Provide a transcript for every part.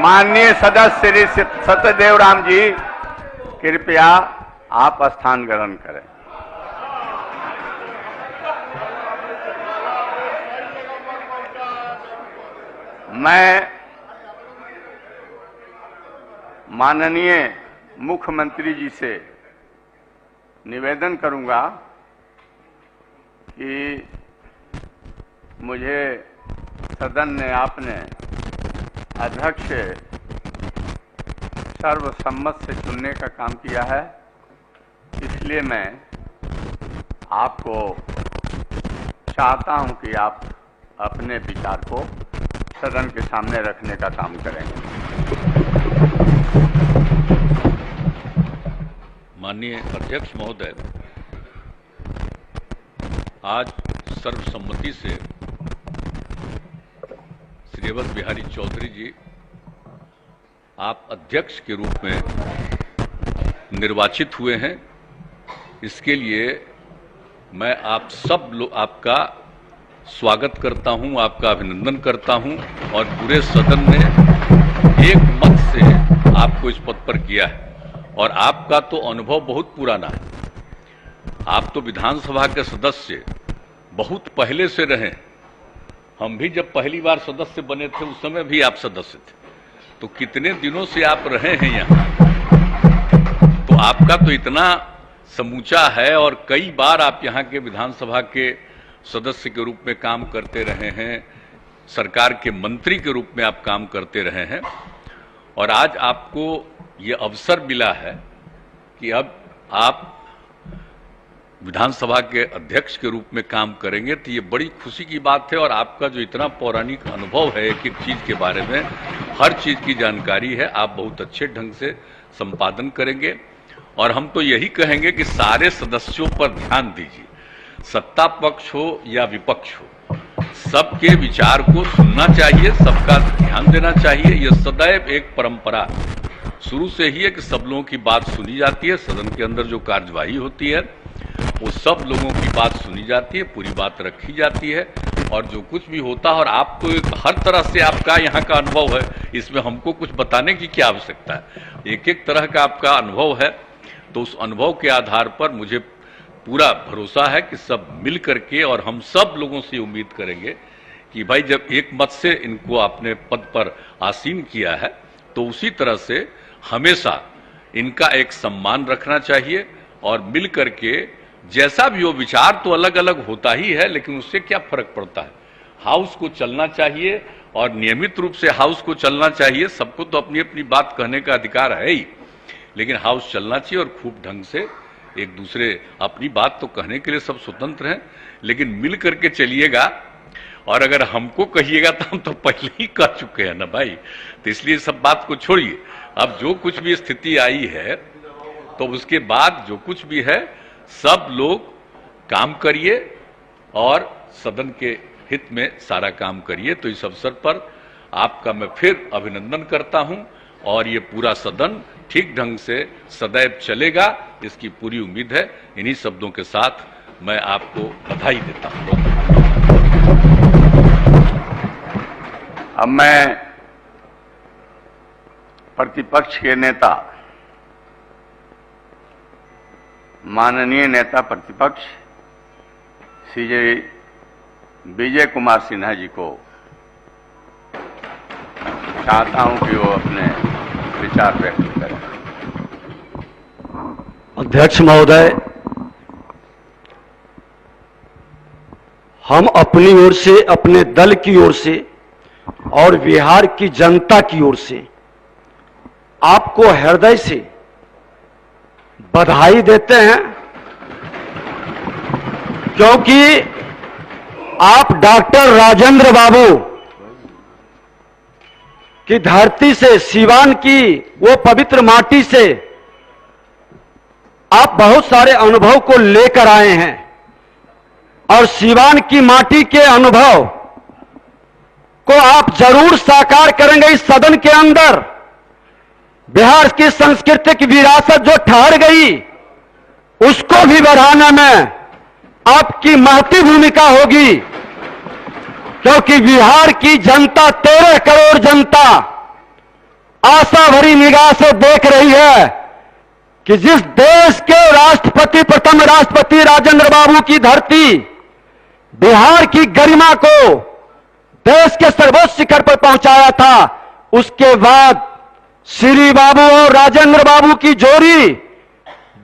माननीय सदस्य श्री सत्यदेव राम जी, कृपया आप स्थान ग्रहण करें। मैं माननीय मुख्यमंत्री जी से निवेदन करूंगा कि मुझे सदन ने आपने अध्यक्ष सर्वसम्मत से चुनने का काम किया है, इसलिए मैं आपको चाहता हूं कि आप अपने विचार को सदन के सामने रखने का काम करेंगे। माननीय अध्यक्ष महोदय, आज सर्वसम्मति से श्री अवध बिहारी चौधरी जी आप अध्यक्ष के रूप में निर्वाचित हुए हैं। इसके लिए मैं आप सब लोग आपका स्वागत करता हूं, आपका अभिनंदन करता हूं और पूरे सदन ने एक मत से आपको इस पद पर किया है और आपका तो अनुभव बहुत पुराना है। आप तो विधानसभा के सदस्य बहुत पहले से रहे। हम भी जब पहली बार सदस्य बने थे उस समय भी आप सदस्य थे, तो कितने दिनों से आप रहे हैं यहाँ, तो आपका तो इतना समूचा है और कई बार आप यहाँ के विधानसभा के सदस्य के रूप में काम करते रहे हैं, सरकार के मंत्री के रूप में आप काम करते रहे हैं और आज आपको ये अवसर मिला है कि अब आप विधानसभा के अध्यक्ष के रूप में काम करेंगे, तो ये बड़ी खुशी की बात है। और आपका जो इतना पौराणिक अनुभव है एक एक चीज के बारे में, हर चीज की जानकारी है, आप बहुत अच्छे ढंग से संपादन करेंगे। और हम तो यही कहेंगे कि सारे सदस्यों पर ध्यान दीजिए, सत्ता पक्ष हो या विपक्ष हो, सबके विचार को सुनना चाहिए, सबका ध्यान देना चाहिए। यह सदैव एक परंपरा शुरू से ही है कि सब लोगों की बात सुनी जाती है। सदन के अंदर जो कार्यवाही होती है वो सब लोगों की बात सुनी जाती है, पूरी बात रखी जाती है और जो कुछ भी होता है। और आप तो हर तरह से आपका यहाँ का अनुभव है, इसमें हमको कुछ बताने की क्या आवश्यकता है। एक एक तरह का आपका अनुभव है, तो उस अनुभव के आधार पर मुझे पूरा भरोसा है कि सब मिल करके, और हम सब लोगों से उम्मीद करेंगे कि भाई जब एक मत से इनको आपने पद पर आसीन किया है तो उसी तरह से हमेशा इनका एक सम्मान रखना चाहिए और मिल करके जैसा भी हो, विचार तो अलग अलग होता ही है लेकिन उससे क्या फर्क पड़ता है। हाउस को चलना चाहिए और नियमित रूप से हाउस को चलना चाहिए। सबको तो अपनी अपनी बात कहने का अधिकार है ही, लेकिन हाउस चलना चाहिए और खूब ढंग से एक दूसरे अपनी बात तो कहने के लिए सब स्वतंत्र हैं, लेकिन मिल करके चलिएगा। और अगर हमको कहिएगा तो हम तो पहले ही कह चुके हैं ना भाई, तो इसलिए सब बात को छोड़िए। अब जो कुछ भी स्थिति आई है तो उसके बाद जो कुछ भी है सब लोग काम करिए और सदन के हित में सारा काम करिए। तो इस अवसर पर आपका मैं फिर अभिनंदन करता हूं और ये पूरा सदन ठीक ढंग से सदैव चलेगा, इसकी पूरी उम्मीद है। इन्हीं शब्दों के साथ मैं आपको बधाई देता हूं। अब मैं प्रतिपक्ष के नेता, माननीय नेता प्रतिपक्ष श्री विजय कुमार सिन्हा जी को चाहता हूं कि वो अपने विचार व्यक्त करें। अध्यक्ष महोदय, हम अपनी ओर से, अपने दल की ओर से और बिहार की जनता की ओर से आपको हृदय से बधाई देते हैं, क्योंकि आप डॉक्टर राजेंद्र बाबू की धरती से, सीवान की वो पवित्र माटी से आप बहुत सारे अनुभव को लेकर आए हैं और सीवान की माटी के अनुभव को आप जरूर साकार करेंगे इस सदन के अंदर। बिहार की सांस्कृतिक विरासत जो ठहर गई, उसको भी बढ़ाने में आपकी महती भूमिका होगी, क्योंकि बिहार की जनता, 13 करोड़ जनता आशा भरी निगाह से देख रही है कि जिस देश के राष्ट्रपति, प्रथम राष्ट्रपति राजेंद्र बाबू की धरती बिहार की गरिमा को देश के सर्वोच्च शिखर पर पहुंचाया था, उसके बाद श्री बाबू और राजेंद्र बाबू की जोड़ी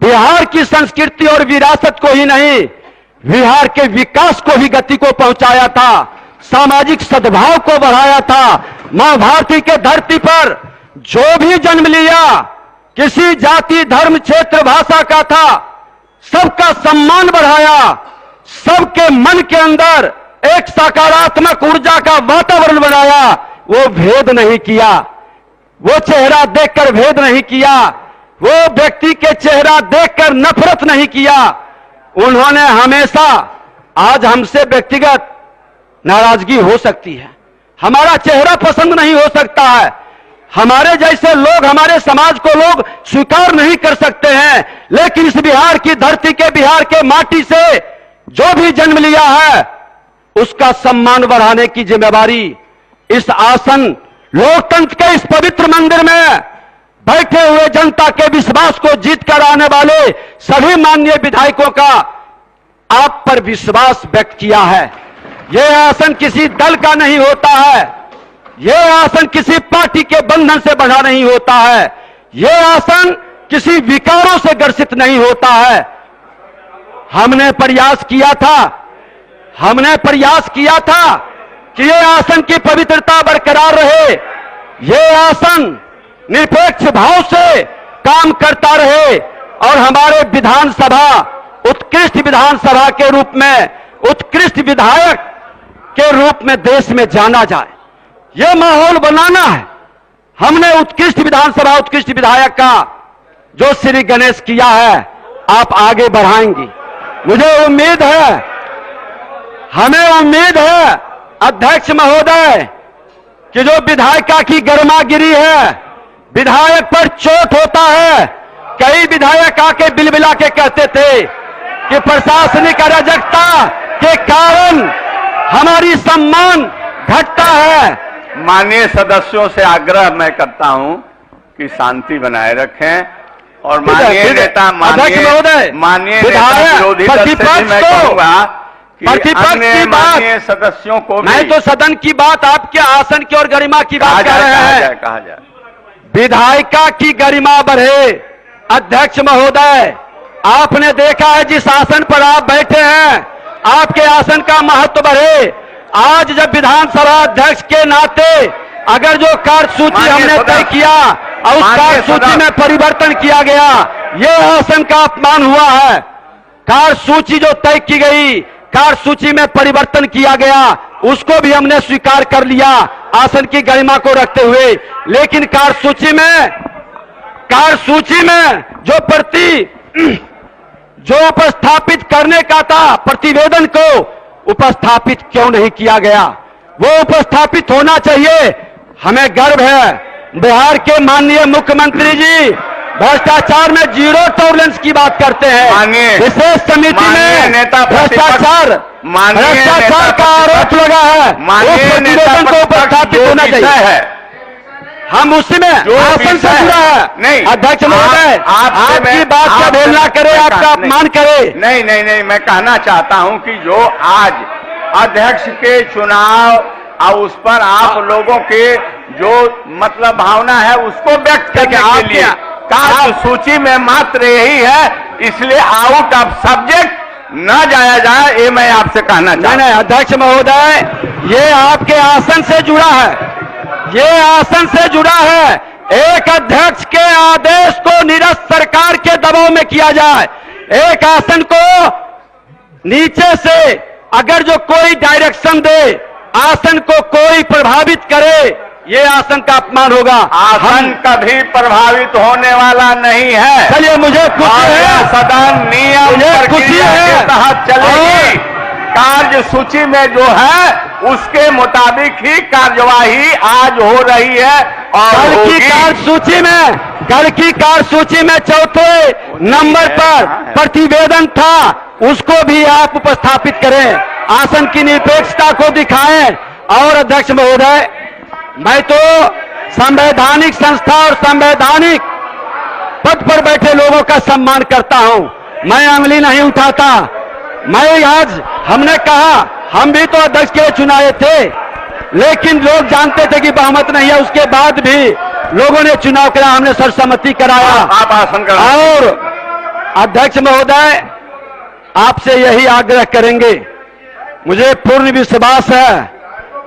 बिहार की संस्कृति और विरासत को ही नहीं, बिहार के विकास को भी गति को पहुंचाया था, सामाजिक सद्भाव को बढ़ाया था। मां भारती के धरती पर जो भी जन्म लिया, किसी जाति, धर्म, क्षेत्र, भाषा का था, सबका सम्मान बढ़ाया, सबके मन के अंदर एक सकारात्मक ऊर्जा का वातावरण बनाया। वो भेद नहीं किया, वो चेहरा देखकर भेद नहीं किया, वो व्यक्ति के चेहरा देखकर नफरत नहीं किया। उन्होंने हमेशा, आज हमसे व्यक्तिगत नाराजगी हो सकती है, हमारा चेहरा पसंद नहीं हो सकता है, हमारे जैसे लोग, हमारे समाज को लोग स्वीकार नहीं कर सकते हैं, लेकिन इस बिहार की धरती के, बिहार के माटी से जो भी जन्म लिया है, उसका सम्मान बढ़ाने की जिम्मेवारी इस आसन, लोकतंत्र के इस पवित्र मंदिर में बैठे हुए जनता के विश्वास को जीत कर आने वाले सभी माननीय विधायकों का आप पर विश्वास व्यक्त किया है। यह आसन किसी दल का नहीं होता है, यह आसन किसी पार्टी के बंधन से बंधा नहीं होता है, यह आसन किसी विकारों से ग्रसित नहीं होता है। हमने प्रयास किया था कि यह आसन की पवित्रता बरकरार रहे, यह आसन निरपेक्ष भाव से काम करता रहे और हमारे विधानसभा उत्कृष्ट विधानसभा के रूप में, उत्कृष्ट विधायक के रूप में देश में जाना जाए। यह माहौल बनाना है। हमने उत्कृष्ट विधानसभा, उत्कृष्ट विधायक का जो श्री गणेश किया है, आप आगे बढ़ाएंगी, मुझे उम्मीद है, हमें उम्मीद है अध्यक्ष महोदय कि जो विधायिका की गरिमागिरी है, विधायक पर चोट होता है। कई विधायक आके बिलबिला के कहते थे कि प्रशासनिक अराजकता के कारण हमारी सम्मान घटता है। माननीय सदस्यों से आग्रह मैं करता हूं कि शांति बनाए रखें और माननीय नेता, माननीय विरोधी दल से भी मैं कहूंगा कि अन्य माननीय सदस्यों को भी, मैं तो सदन की बात, आपके आसन की और गरिमा की बात कर रहे हैं। कहा जाए विधायिका की गरिमा बढ़े। अध्यक्ष महोदय, आपने देखा है जिस आसन पर आप बैठे हैं, आपके आसन का महत्व बढ़े। आज जब विधानसभा अध्यक्ष के नाते अगर जो कार्यसूची हमने तय किया और उस कार्यसूची में परिवर्तन किया गया, यह आसन का अपमान हुआ है। कार्यसूची जो तय की गई, कार्यसूची में परिवर्तन किया गया, उसको भी हमने स्वीकार कर लिया आसन की गरिमा को रखते हुए। लेकिन कार्यसूची में जो उपस्थापित करने का था, प्रतिवेदन को उपस्थापित क्यों नहीं किया गया? वो उपस्थापित होना चाहिए। हमें गर्व है, बिहार के माननीय मुख्यमंत्री जी भ्रष्टाचार में 0 टॉलरेंस की बात करते हैं। विशेष समिति में भ्रष्टाचार का आरोप लगा है, उस प्रतिवेदन को उपस्थापित होना चाहिए। हम उसमें आसन से जुड़ा है। नहीं अध्यक्ष महोदय, आपकी बात का बोलना करे, आपका अपमान करे। नहीं, मैं कहना चाहता हूं कि जो आज अध्यक्ष के चुनाव और उस पर आप लोगों के जो मतलब भावना है उसको व्यक्त करने के लिए कार्य सूची में मात्र यही है, इसलिए आउट ऑफ सब्जेक्ट न जाया जाए, ये मैं आपसे कहना चाहता हूं। नहीं, अध्यक्ष महोदय, ये आपके आसन से जुड़ा है, ये आसन से जुड़ा है। एक अध्यक्ष के आदेश को निरस्त सरकार के दबाव में किया जाए, एक आसन को नीचे से अगर जो कोई डायरेक्शन दे, आसन को कोई प्रभावित करे, ये आसन का अपमान होगा। आसन कभी प्रभावित होने वाला नहीं है। चलिए, मुझे खुशी है, सदन नियम प्रक्रिया के तहत चलेगी। कार्य सूची में जो है उसके मुताबिक ही कार्यवाही आज हो रही है। और कल की कार्य सूची में चौथे नंबर पर प्रतिवेदन था, उसको भी आप उपस्थापित करें, आसन की निरपेक्षता को दिखाएं। और अध्यक्ष महोदय, मैं तो संवैधानिक संस्था और संवैधानिक पद पर बैठे लोगों का सम्मान करता हूं, मैं अंगुली नहीं उठाता। मैं आज हमने कहा, हम भी तो अध्यक्ष के चुनाए थे, लेकिन लोग जानते थे कि बहुमत नहीं है, उसके बाद भी लोगों ने चुनाव कराया, हमने सर्वसम्मति कराया। आप आसन करें। और अध्यक्ष महोदय, आपसे यही आग्रह करेंगे, मुझे पूर्ण विश्वास है,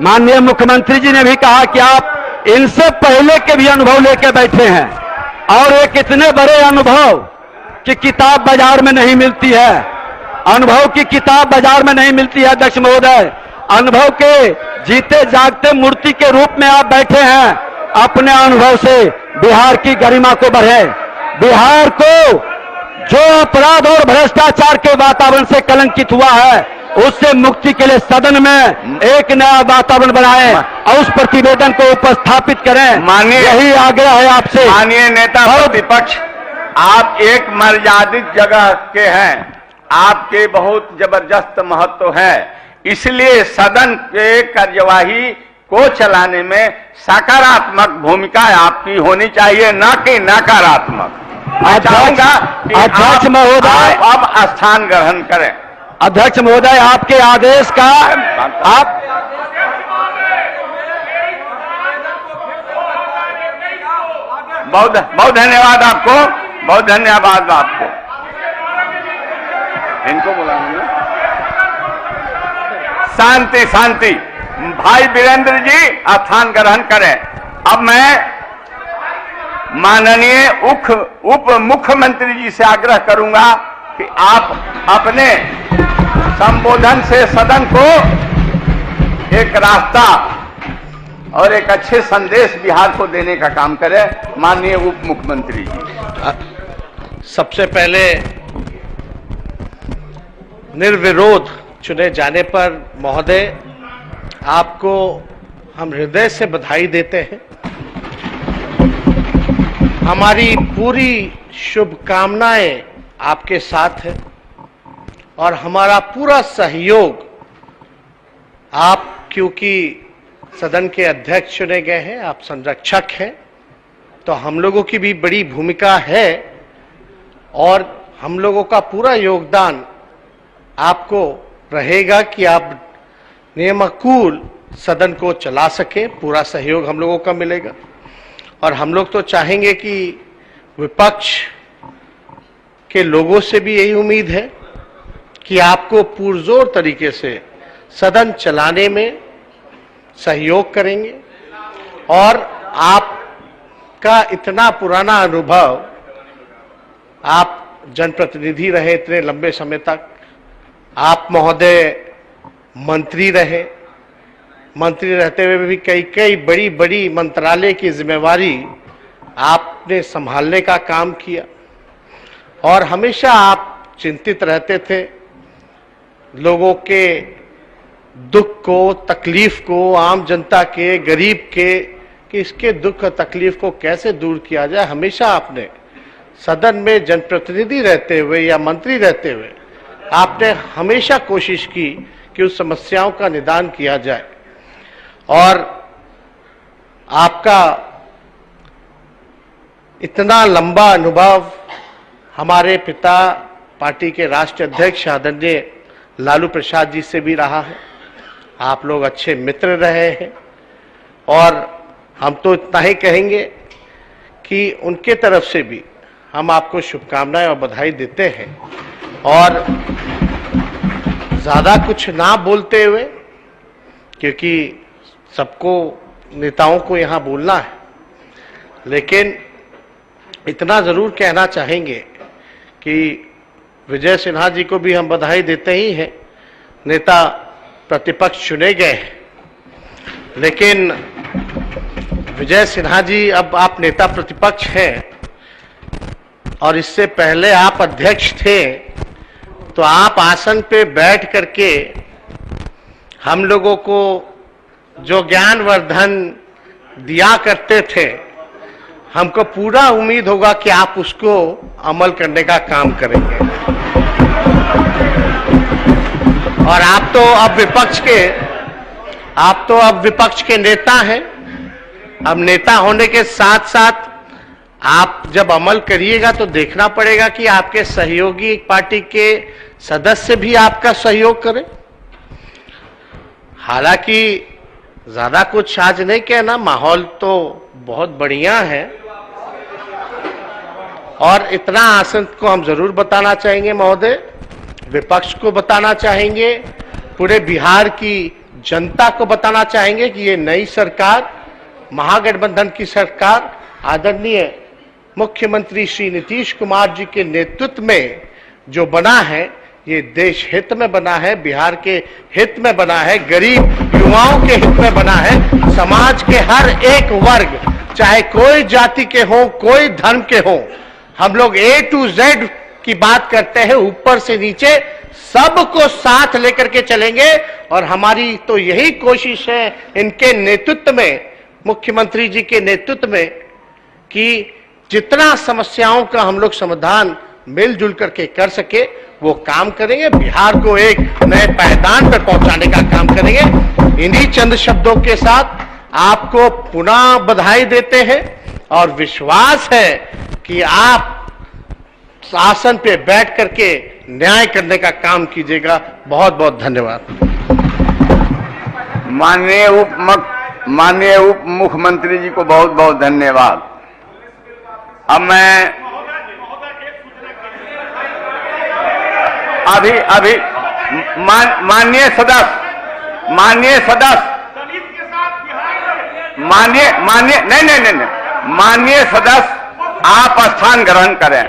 माननीय मुख्यमंत्री जी ने भी कहा कि आप इनसे पहले के भी अनुभव लेकर बैठे हैं, और एक इतने बड़े अनुभव कि किताब बाजार में नहीं मिलती है, अनुभव की किताब बाजार में नहीं मिलती है। अध्यक्ष महोदय, अनुभव के जीते जागते मूर्ति के रूप में आप बैठे हैं, अपने अनुभव से बिहार की गरिमा को बढ़े, बिहार को जो अपराध और भ्रष्टाचार के वातावरण से कलंकित हुआ है, उससे मुक्ति के लिए सदन में एक नया वातावरण बनाएं और उस प्रतिवेदन को उपस्थापित करें। माननीय, यही आग्रह है आपसे। माननीय नेता प्रतिपक्ष, आप एक मर्यादित जगह के हैं, आपके बहुत जबरदस्त महत्व है, इसलिए सदन के कार्यवाही को चलाने में सकारात्मक भूमिका आपकी होनी चाहिए, न कि नकारात्मक। अध्यक्ष महोदय, अब स्थान ग्रहण करें। अध्यक्ष महोदय, आपके आदेश का आप बहुत बहुत धन्यवाद आपको, बहुत धन्यवाद आपको। इनको बुलाऊंगा। शांति शांति। भाई वीरेंद्र जी स्थान ग्रहण करें। अब मैं माननीय उप मुख्यमंत्री जी से आग्रह करूंगा कि आप अपने संबोधन से सदन को एक रास्ता और एक अच्छे संदेश बिहार को देने का काम करें। माननीय उप मुख्यमंत्री जी। सबसे पहले निर्विरोध चुने जाने पर महोदय, आपको हम हृदय से बधाई देते हैं। हमारी पूरी शुभकामनाएं आपके साथ है और हमारा पूरा सहयोग, आप क्योंकि सदन के अध्यक्ष चुने गए हैं, आप संरक्षक हैं, तो हम लोगों की भी बड़ी भूमिका है और हम लोगों का पूरा योगदान आपको रहेगा कि आप नियमानुकूल सदन को चला सके। पूरा सहयोग हम लोगों का मिलेगा और हम लोग तो चाहेंगे कि विपक्ष के लोगों से भी यही उम्मीद है कि आपको पुरजोर तरीके से सदन चलाने में सहयोग करेंगे। और आपका इतना पुराना अनुभव, आप जनप्रतिनिधि रहे इतने लंबे समय तक, आप महोदय मंत्री रहे, मंत्री रहते हुए भी कई बड़ी बड़ी मंत्रालय की जिम्मेवारी आपने संभालने का काम किया और हमेशा आप चिंतित रहते थे लोगों के दुख को, तकलीफ को, आम जनता के, गरीब के, कि इसके दुख और तकलीफ को कैसे दूर किया जाए। हमेशा आपने सदन में जनप्रतिनिधि रहते हुए या मंत्री रहते हुए आपने हमेशा कोशिश की कि उस समस्याओं का निदान किया जाए। और आपका इतना लंबा अनुभव हमारे पिता पार्टी के राष्ट्रीय अध्यक्ष आदरणीय लालू प्रसाद जी से भी रहा है। आप लोग अच्छे मित्र रहे हैं और हम तो इतना ही कहेंगे कि उनके तरफ से भी हम आपको शुभकामनाएं और बधाई देते हैं, और ज़्यादा कुछ ना बोलते हुए, क्योंकि सबको नेताओं को यहाँ बोलना है, लेकिन इतना ज़रूर कहना चाहेंगे कि विजय सिन्हा जी को भी हम बधाई देते ही हैं, नेता प्रतिपक्ष चुने गए हैं, लेकिन विजय सिन्हा जी अब आप नेता प्रतिपक्ष हैं और इससे पहले आप अध्यक्ष थे, तो आप आसन पे बैठ करके हम लोगों को जो ज्ञानवर्धन दिया करते थे, हमको पूरा उम्मीद होगा कि आप उसको अमल करने का काम करेंगे। और आप तो अब विपक्ष के नेता हैं। अब नेता होने के साथ साथ आप जब अमल करिएगा तो देखना पड़ेगा कि आपके सहयोगी पार्टी के सदस्य भी आपका सहयोग करें। हालांकि ज्यादा कुछ आज नहीं कहना, माहौल तो बहुत बढ़िया है, और इतना आसन को हम जरूर बताना चाहेंगे महोदय, विपक्ष को बताना चाहेंगे, पूरे बिहार की जनता को बताना चाहेंगे कि ये नई सरकार, महागठबंधन की सरकार आदरणीय मुख्यमंत्री श्री नीतीश कुमार जी के नेतृत्व में जो बना है, ये देश हित में बना है, बिहार के हित में बना है, गरीब युवाओं के हित में बना है, समाज के हर एक वर्ग, चाहे कोई जाति के हो, कोई धर्म के हो, हम लोग A to Z की बात करते हैं, ऊपर से नीचे सबको साथ लेकर के चलेंगे। और हमारी तो यही कोशिश है इनके नेतृत्व में, मुख्यमंत्री जी के नेतृत्व में, कि जितना समस्याओं का हम लोग समाधान मिलजुल करके कर सके वो काम करेंगे, बिहार को एक नए पायदान पर पहुंचाने का काम करेंगे। इन्हीं चंद शब्दों के साथ आपको पुनः बधाई देते हैं और विश्वास है कि आप शासन पे बैठ करके न्याय करने का काम कीजिएगा। बहुत बहुत धन्यवाद। माननीय उप मुख्यमंत्री जी को बहुत बहुत धन्यवाद। अब मैं अभी माननीय सदस्य माननीय सदस्य आप स्थान ग्रहण करें।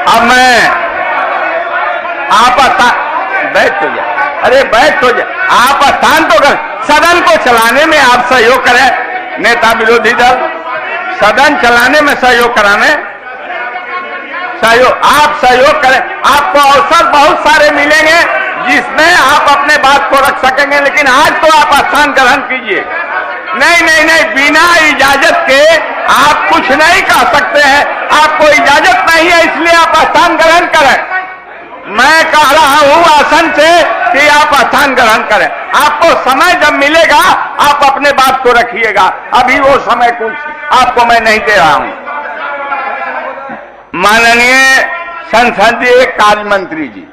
अब मैं आप बैठ तो जाए, अरे बैठ तो जाए, आप स्थान तो कर, सदन को चलाने में आप सहयोग करें। नेता विरोधी दल सदन चलाने में सहयोग कराने, आप सहयोग करें। आपको अवसर बहुत सारे मिलेंगे जिसमें आप अपने बात को रख सकेंगे, लेकिन आज तो आप स्थान ग्रहण कीजिए। नहीं, बिना इजाजत के आप कुछ नहीं कह सकते हैं। आपको इजाजत नहीं है, इसलिए आप स्थान ग्रहण करें। मैं कह रहा हूं आसन से कि आप स्थान ग्रहण करें। आपको समय जब मिलेगा आप अपने बात को रखिएगा, अभी वो समय कुछ आपको मैं नहीं दे रहा हूं। माननीय संसदीय कार्य मंत्री जी,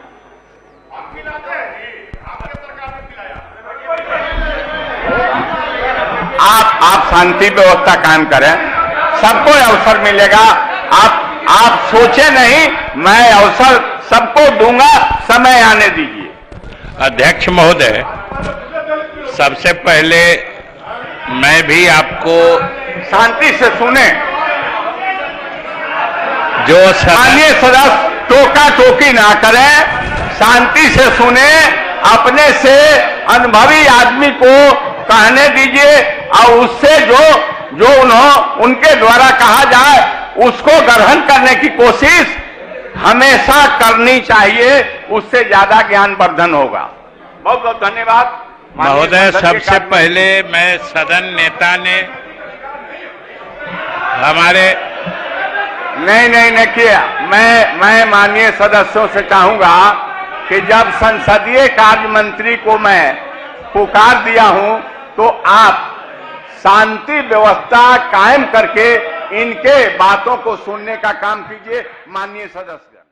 आप शांति व्यवस्था कायम करें, सबको अवसर मिलेगा। आप सोचे नहीं, मैं अवसर सबको दूंगा, समय आने दीजिए। अध्यक्ष महोदय, सबसे पहले मैं भी आपको शांति से सुने, जो माननीय सदस्य टोका टोकी ना करें, शांति से सुने, अपने से अनुभवी आदमी को कहने दीजिए और उससे जो उनके द्वारा कहा जाए उसको ग्रहण करने की कोशिश हमेशा करनी चाहिए, उससे ज्यादा ज्ञानवर्धन होगा। बहुत बहुत धन्यवाद महोदय। सबसे पहले मैं सदन नेता ने हमारे नहीं किया। मैं माननीय सदस्यों से चाहूंगा कि जब संसदीय कार्य मंत्री को मैं पुकार दिया हूं तो आप शांति व्यवस्था कायम करके इनके बातों को सुनने का काम कीजिए। माननीय सदस्य।